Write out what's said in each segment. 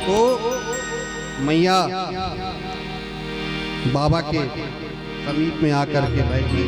तो मैया बाबा के समीप में आकर के बैठी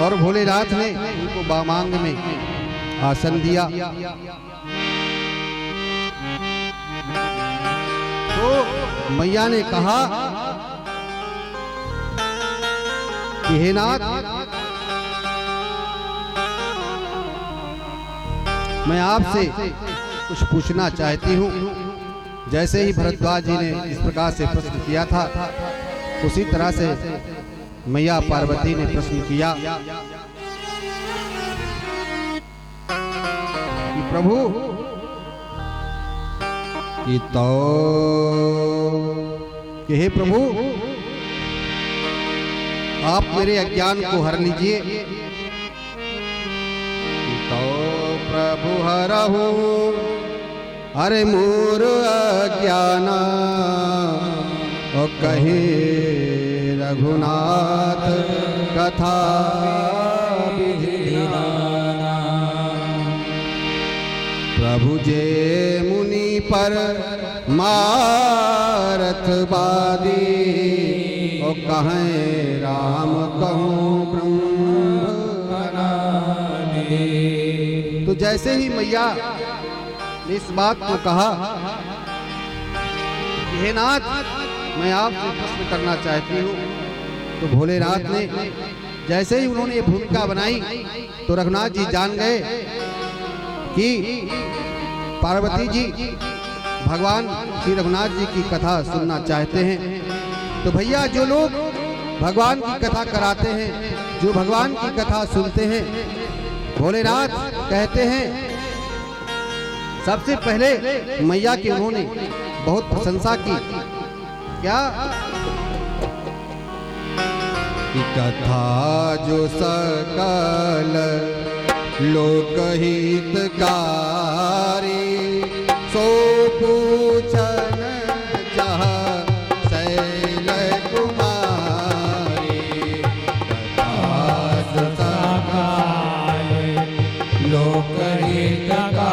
और भोलेनाथ ने उनको बामांग में आसन दिया। तो मैया ने कहा कि हे नाथ, मैं आपसे कुछ पूछना चाहती हूँ। जैसे ही भरद्वाज जी ने इस प्रकार से प्रश्न किया था, उसी तरह से मैया पार्वती ने प्रश्न किया कि प्रभु, कि हे प्रभु, आप मेरे अज्ञान को हर लीजिए। तो प्रभु हरहु अरे मोर अज्ञान, और कहे रघुनाथ कथा विधिनाना। प्रभु जे मुनि पर मारत बादी, और कहें राम कहूँ ब्रह्म अनादि। तो जैसे ही मैया ने इस बात को कहा, हे नाथ, मैं आपसे प्रश्न करना चाहती हूँ, तो भोलेनाथ ने जैसे ही उन्होंने ये भूमिका बनाई, तो रघुनाथ जी जान गए कि पार्वती जी भगवान श्री रघुनाथ जी की कथा सुनना चाहते हैं। तो भैया, जो लोग भगवान की कथा कराते हैं, जो भगवान की कथा सुनते हैं, भोलेनाथ कहते हैं सबसे पहले मैया की उन्होंने बहुत प्रशंसा की। क्या कि कथा जो सकल लोकहितकारी, सो पूछन जहाँ शैल कुमारी। कथा जो सकल लोकहितकारी,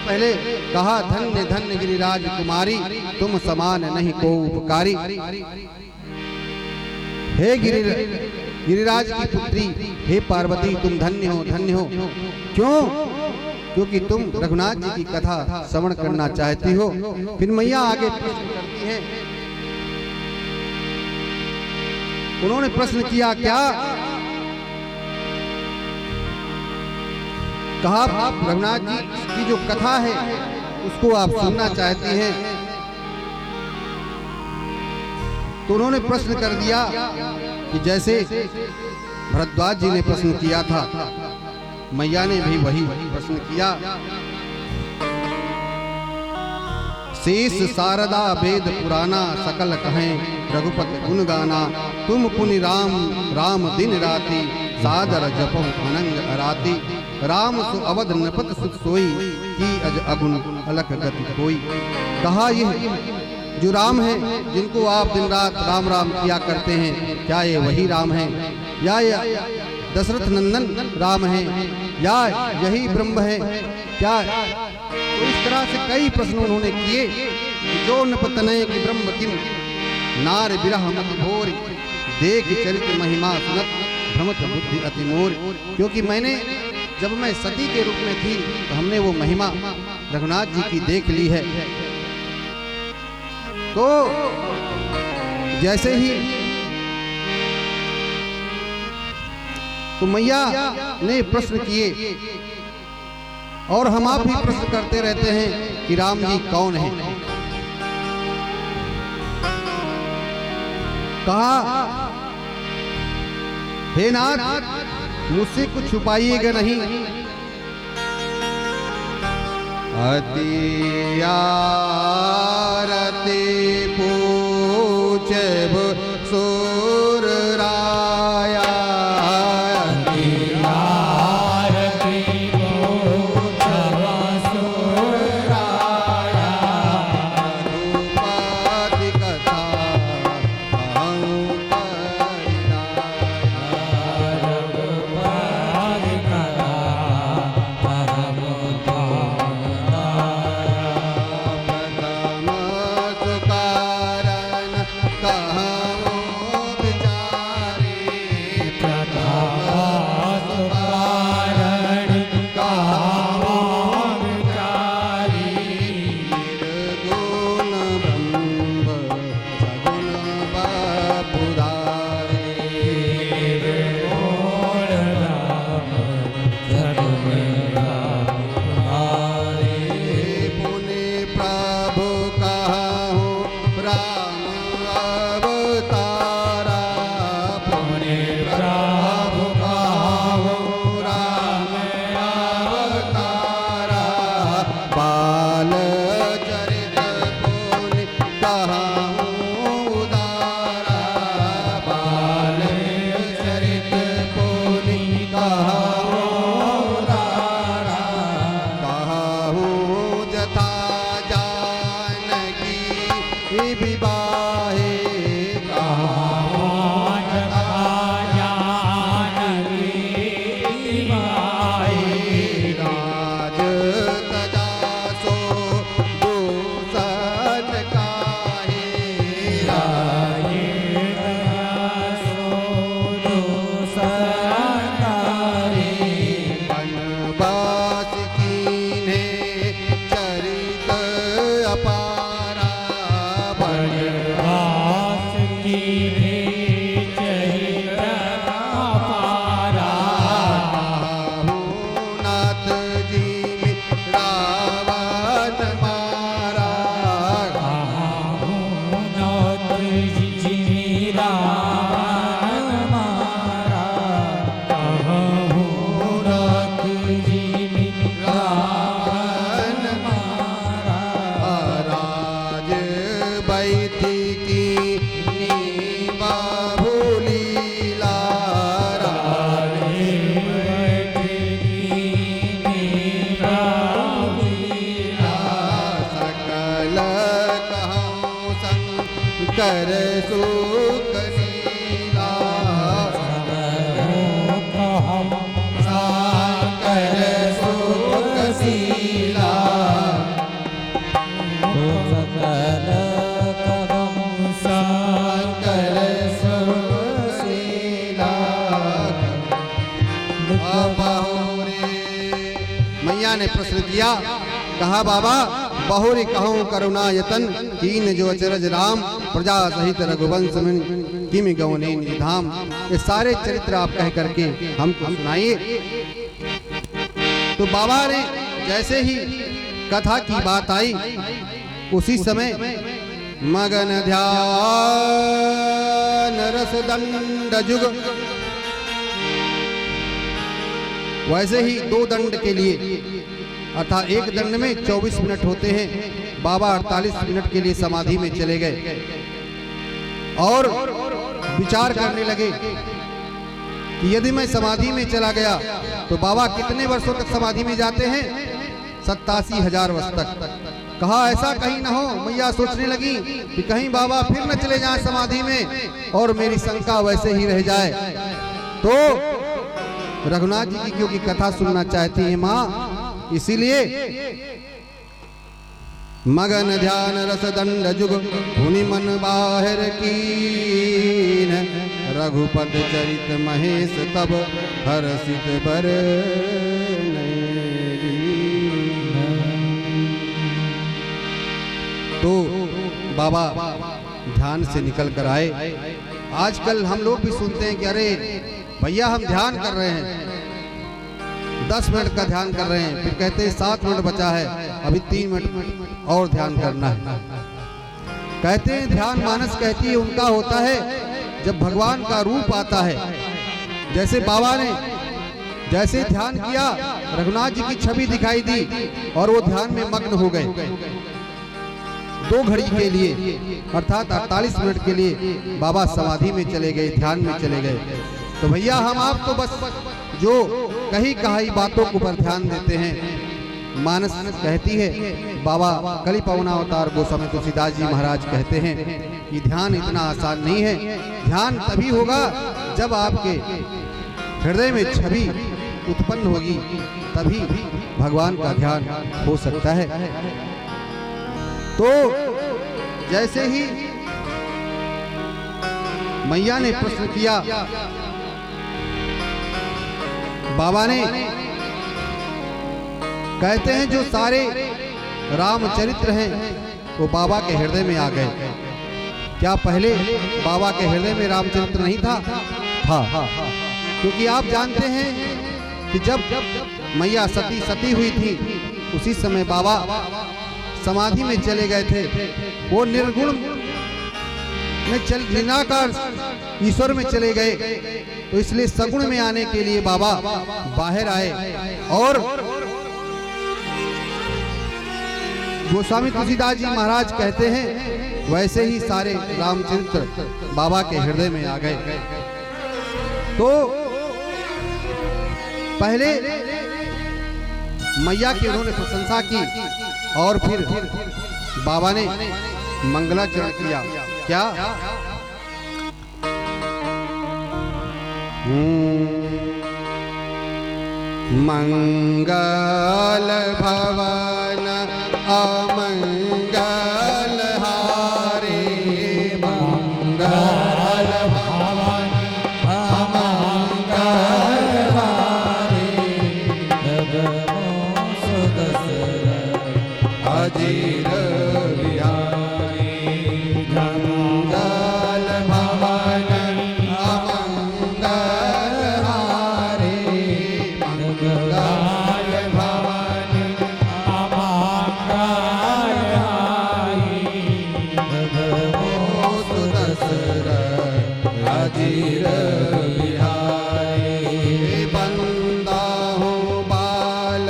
पहले कहा धन्य धन्य गिरिराज कुमारी, तुम समान नहीं को उपकारी। हे गिरिराज की पुत्री, हे पार्वती, तुम धन्य हो, धन्य हो। क्यों? क्योंकि तुम रघुनाथ जी की कथा श्रवण करना चाहती हो। फिर मैया आगे प्रश्न करती हैं। उन्होंने प्रश्न किया, क्या कहा आप रघुनाथ जी की जो कथा है उसको आप सुनना चाहती हैं? तो उन्होंने प्रश्न कर दिया कि जैसे भरद्वाज जी ने प्रश्न किया था, मैया ने भी वही प्रश्न किया। शेष शारदा वेद पुराना, सकल कहें रघुपति गुण गाना। तुम पुनि राम राम दिन राति, सादर जपो अनंग अराती। राम सो अवध नपत सुख सोई, की अज अगुन अलख गति कोई। कहा यह जो राम है, जिनको आप दिन रात राम राम किया करते हैं, क्या ये वही राम है, या दशरथ नंदन राम है, या यही ब्रह्म है क्या? तो इस तरह से कई प्रश्न उन्होंने किए। जो नपतनय की ब्रह्म किम, नार विरह मत भोर, देख चरित महिमा सुनत, भ्रमत बुद्धि अति मोर। क्योंकि मैंने जब मैं सती के रूप में थी, तो हमने वो महिमा रघुनाथ जी की देख ली है। तो जैसे ही तो मैया ने प्रश्न किए, और हम आप भी प्रश्न करते रहते हैं कि राम जी कौन है। कहा, हे नाथ, मुझसे कुछ छुपाइएगा नहीं, अति आरती पूछब सुर राया कर सुख लीला हम कर सुख शीला सकल कहम कर सुख शीला। मैया ने प्रश्न किया, कहा बाबा बहुरी कहूँ करुणायतन कीन जो अचरज राम प्रजा सहित रघुवंश में किमि गौने निधाम। ये सारे चरित्र आप कह करके हमको सुनाइए। तो बाबा ने जैसे ही कथा की बात आई उसी समय मगन ध्यान रस दंड जुग, वैसे ही 2 दंड के लिए अर्थात एक दंड में 24 मिनट होते हैं, बाबा 48 मिनट के लिए समाधि में चले गए और विचार करने लगे कि यदि मैं समाधि में चला गया तो बाबा कितने वर्षों तक समाधि में जाते हैं? 87,000 वर्ष तक। कहा ऐसा कहीं ना हो। मैया सोचने लगी कि कहीं बाबा फिर न चले जाएं समाधि में और मेरी शंका वैसे ही रह जाए। तो रघुनाथ जी की क्योंकि कथा सुनना चाहती है माँ, इसीलिए मगन ध्यान रस दंड जुग धुनि मन बाहर कीन, रघुपद चरित महेश तब हर्षित बर। तो बाबा ध्यान से निकल कर आए। आजकल हम लोग भी सुनते हैं कि अरे भैया हम ध्यान कर रहे हैं, 10 मिनट का ध्यान कर रहे हैं, फिर कहते हैं 7 मिनट बचा है, अभी 3 मिनट और ध्यान करना है। कहते हैं ध्यान मानस कहती है उनका होता है जब भगवान का रूप आता है। जैसे बाबा ने जैसे ध्यान किया रघुनाथ जी की छवि दिखाई दी और वो ध्यान में मग्न हो गए। 2 घड़ी के लिए अर्थात 48 मिनट के लिए बाबा समाधि में चले गए, ध्यान में चले गए। तो भैया हम आप तो बस जो कही कहाई बातों के ऊपर ध्यान देते हैं। मानस कहती है, बाबा कली पवना अवतार गोस्वामी तुलसीदास जी महाराज कहते हैं कि ध्यान इतना आसान नहीं है। ध्यान तभी होगा जब आपके हृदय में छवि उत्पन्न होगी, तभी भगवान का ध्यान हो सकता है। तो जैसे ही मैया ने प्रश्न किया, बाबा ने कहते हैं जो सारे रामचरित्र हैं वो बाबा के हृदय में आ गए। क्या पहले बाबा के हृदय में रामचरित्र नहीं था? था। क्योंकि आप जानते हैं कि जब मैया सती हुई थी उसी समय बाबा समाधि में चले गए थे। वो निर्गुण में निराकार ईश्वर में चले गए, तो इसलिए सगुण में आने के लिए बाबा बाहर आए। और गोस्वामी तुलसीदास जी महाराज कहते हैं वैसे ही सारे रामचरित्र बाबा के हृदय में आ गए। तो पहले मैया की उन्होंने प्रशंसा की और फिर बाबा ने मंगलाचरण किया। क्या? मंगल भवन अमंगल हारे, मंगल भवन अमंगल हारे, अजीर बिहारी। मंगल भवन अमंगल हारे, मंगल भवन अमंगल हारी, अजीर बिहारी। बंदा हूँ बाल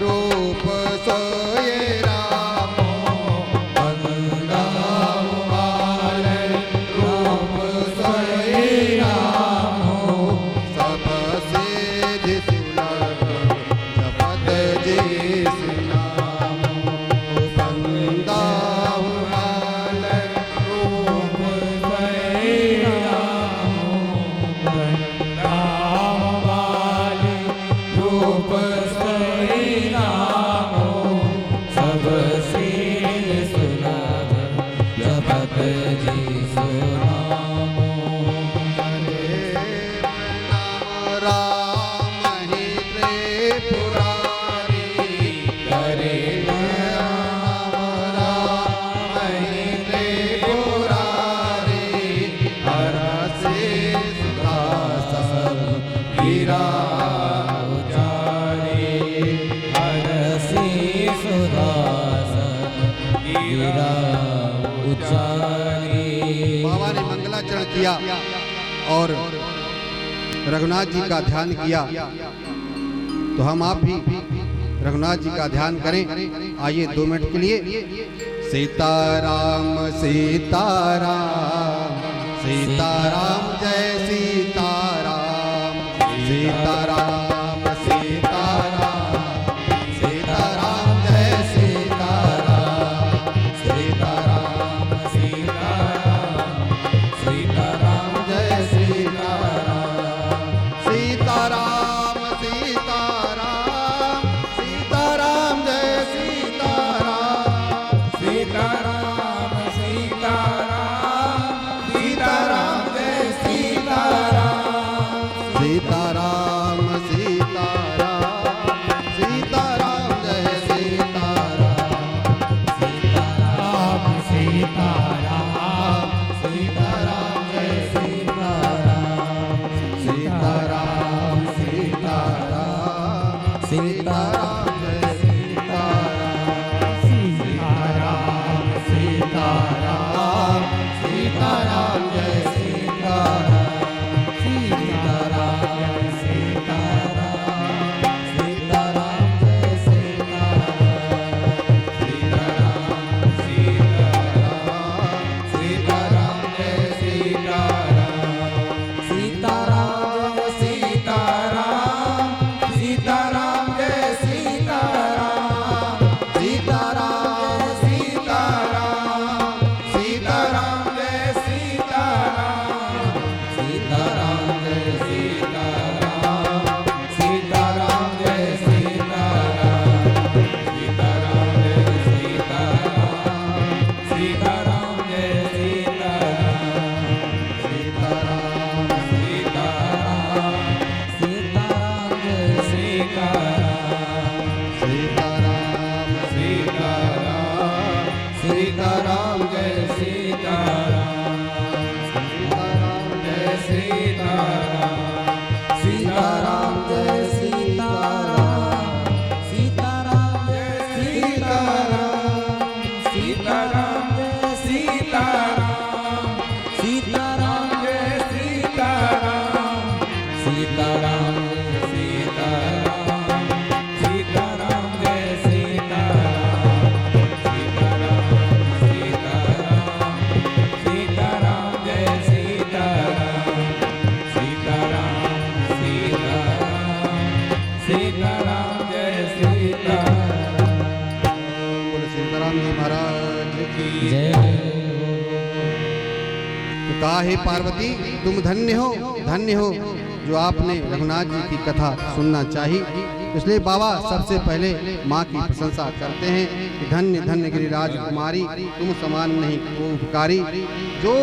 रूप सोये रामो, बंदा हूँ बाल रूप सोये रामो, सबसे जिसुलभ जपत जिस नामो। बंदा हूँ बाल रूप सोये रामो, बंदा हूँ बाल रूप सोये रामो, सबसे सुलभ जपत जिसु नामो। राम ही त्रिपुरारी, करे राम ही त्रिपुरारी, हरसे सुदासन गिरा उचारी, हरसे सुदासन गिरा उचारी। बाबा ने मंगलाचरण किया और रघुनाथ जी का ध्यान किया। तो हम आप भी रघुनाथ जी का ध्यान करें। आइए 2 मिनट के लिए। सीताराम सीताराम सीताराम जय सीताराम, सीताराम सीताराम सीताराम जय सीताराम, सीताराम सीताराम सीताराम जय सीताराम, सीताराम सीताराम सीताराम जय सीताराम, सीताराम सीताराम सीताराम जय सीताराम, सीताराम सीताराम सीताराम जय सीताराम, सीताराम सीताराम सीताराम जय सीताराम, सीताराम सीताराम सीताराम जय सीताराम, सीताराम सीताराम सीताराम जय सीताराम, सीताराम सीताराम सीताराम जय सीताराम। बोलो सीताराम जी महाराज की जय। तो कहा हे पार्वती तुम धन्य हो जो आपने रघुनाथ जी की कथा सुनना चाहिए। इसलिए बाबा सबसे पहले माँ की प्रशंसा करते हैं कि धन्य धन्य गिरिराज कुमारी तुम समान नहीं को उपकारी, जो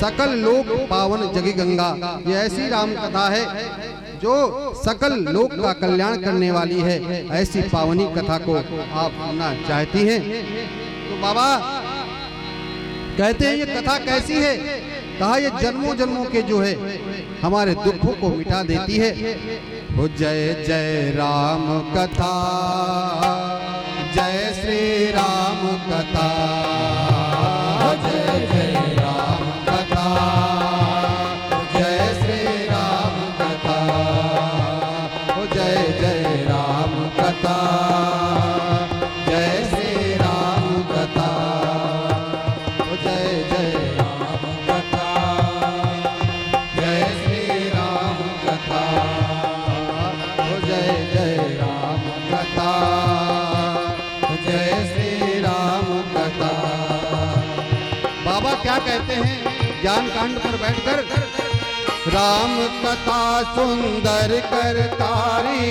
सकल लोक पावन जगी गंगा। ये ऐसी राम कथा है जो सकल लोक का कल्याण करने वाली है। ऐसी पावनी कथा को आप सुनना चाहती हैं तो बाबा कहते हैं ये कथा कैसी है। कहा ये जन्मों जन्मों के जो है हमारे दुखों को मिटा देती है। हो जय जय राम कथा, जय श्री राम कथा, जय जय राम कथा, जय श्री राम कथा, हो जय जय राम कथा, जय श्री राम कथा, हो जय जय राम कथा, जय श्री राम कथा, हो जय जय राम कथा, जय श्री राम कथा। बाबा क्या कहते हैं ज्ञान कांड पर बैठकर, राम कथा सुंदर कर तारी,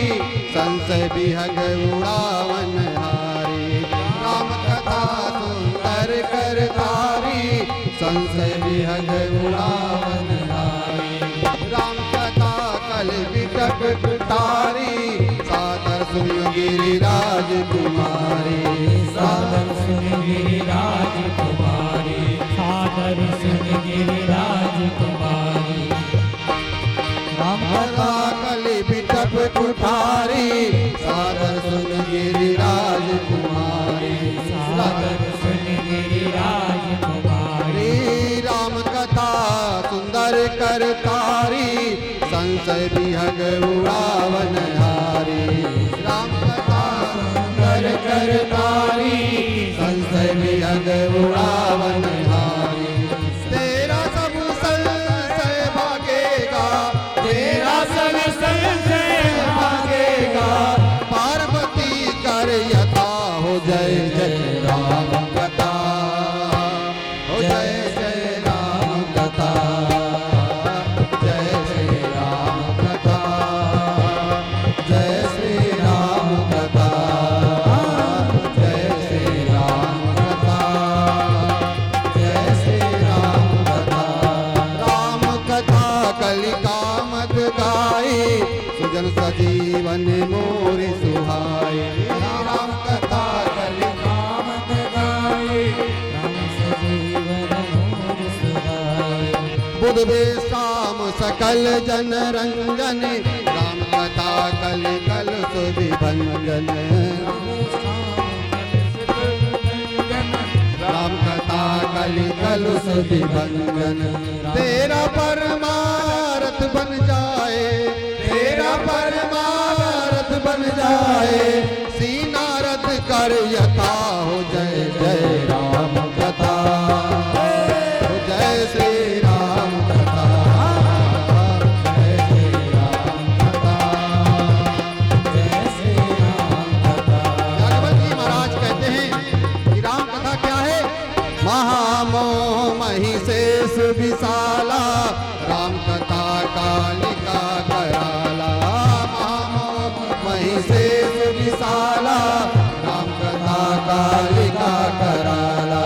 संशय विहग उड़ावन हारी। राम कथा सुंदर कर तारी, संशय विहग उड़ावन हारी। राम कथा कल विकट तारी, सादर सुन गिरिराज कुमारी, सादर सुन गिरिराज कुमारी, सादर सुन गिरिराज कुमारी। राम कथा कल विकट कुठारी, सादर सुन गिरिराज कुमारी, सादर सुन गिरिराज कुमारी। राम कथा सुंदर कर तारी, संशय विहग उड़ावन हारी। राम कथा सुंदर कर तारी, संशय विहग उड़ावन हारी। तेरा सब संशय भागेगा, तेरा सब संशय भागेगा, पार्वती कर यथा हो जय जय राम कथा, हो जय जय राम कथा, जय श्री राम कथा, जय श्री राम कथा, जय श्री राम कथा, जय श्री राम कथा। राम कथा कलिका मत गाई, सुजन सजीवन मोर सुहाई। राम कथा कलिका मत गाई, राम सजीवन मोर सुहाई। बुध विश्राम सकल जन रंजन, राम कथा कल कल सुविभंजन। राम कथा कल कल सुविभंजन। तेरा परमारथ बन जाए, तेरा परमारथ बन जाए, सीना रथ कर यथा हो जय जय राम कथा, हो जय श्री राम कथा, जय श्री राम कथा, जय श्री राम कथा। यादव जी महाराज कहते हैं कि राम कथा क्या है। महामोह महिषेष विशाला, राम कथा कालिका कराला। महामोह महिषेष विशाला, राम कथा कालिका कराला।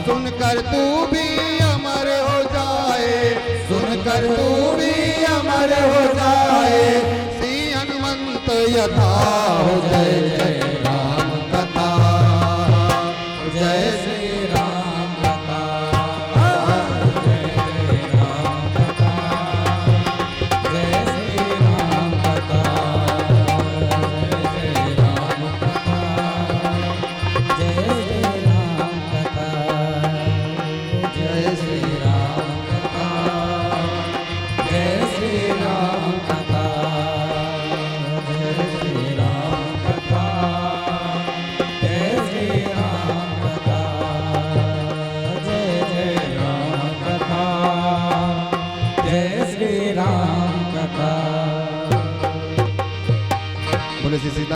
सुनकर तू भी अमर हो जाए, सुनकर तू भी अमर हो जाए, श्री हनुमंत यथा हो जय